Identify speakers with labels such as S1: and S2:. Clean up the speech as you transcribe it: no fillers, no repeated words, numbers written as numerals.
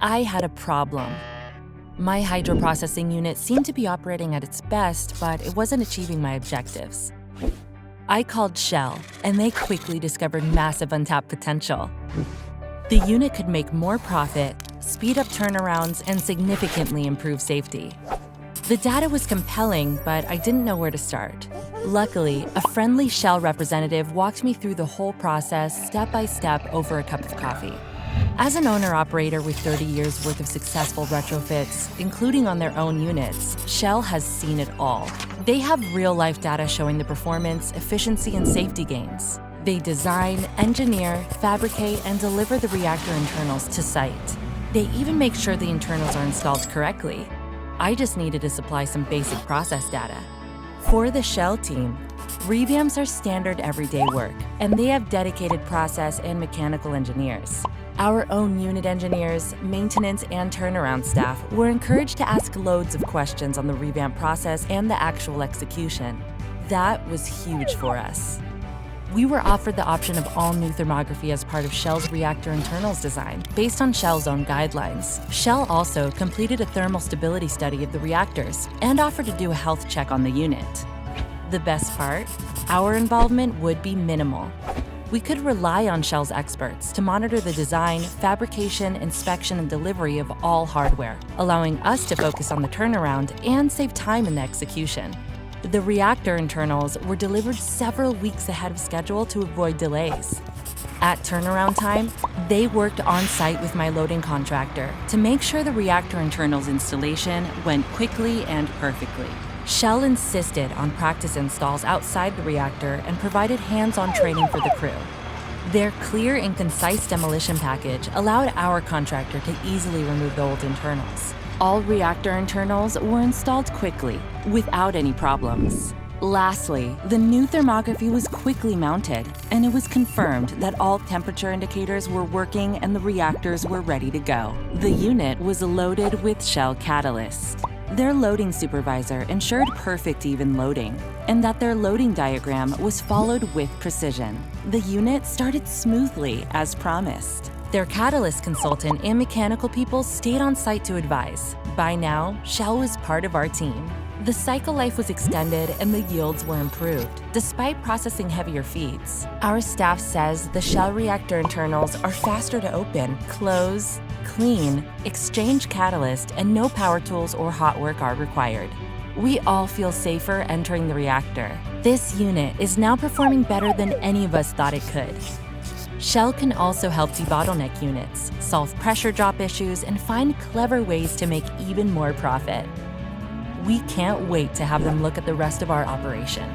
S1: I had a problem. My hydroprocessing unit seemed to be operating at its best, but it wasn't achieving my objectives. I called Shell, and they quickly discovered massive untapped potential. The unit could make more profit, speed up turnarounds, and significantly improve safety. The data was compelling, but I didn't know where to start. Luckily, a friendly Shell representative walked me through the whole process step by step over a cup of coffee. As an owner-operator with 30 years worth of successful retrofits, including on their own units, Shell has seen it all. They have real-life data showing the performance, efficiency, and safety gains. They design, engineer, fabricate, and deliver the reactor internals to site. They even make sure the internals are installed correctly. I just needed to supply some basic process data. For the Shell team, revamps are standard everyday work, and they have dedicated process and mechanical engineers. Our own unit engineers, maintenance, and turnaround staff were encouraged to ask loads of questions on the revamp process and the actual execution. That was huge for us. We were offered the option of all-new thermography as part of Shell's reactor internals design, based on Shell's own guidelines. Shell also completed a thermal stability study of the reactors and offered to do a health check on the unit. The best part? Our involvement would be minimal. We could rely on Shell's experts to monitor the design, fabrication, inspection, and delivery of all hardware, allowing us to focus on the turnaround and save time in the execution. The reactor internals were delivered several weeks ahead of schedule to avoid delays. At turnaround time, they worked on-site with my loading contractor to make sure the reactor internals installation went quickly and perfectly. Shell insisted on practice installs outside the reactor and provided hands-on training for the crew. Their clear and concise demolition package allowed our contractor to easily remove the old internals. All reactor internals were installed quickly, without any problems. Lastly, the new thermography was quickly mounted, and it was confirmed that all temperature indicators were working and the reactors were ready to go. The unit was loaded with Shell Catalyst. Their loading supervisor ensured perfect even loading, and that their loading diagram was followed with precision. The unit started smoothly as promised. Their catalyst consultant and mechanical people stayed on site to advise. By now, Shell was part of our team. The cycle life was extended and the yields were improved, despite processing heavier feeds. Our staff says the Shell reactor internals are faster to open, close, clean, exchange catalyst, and no power tools or hot work are required. We all feel safer entering the reactor. This unit is now performing better than any of us thought it could. Shell can also help debottleneck units, solve pressure drop issues, and find clever ways to make even more profit. We can't wait to have them look at the rest of our operation.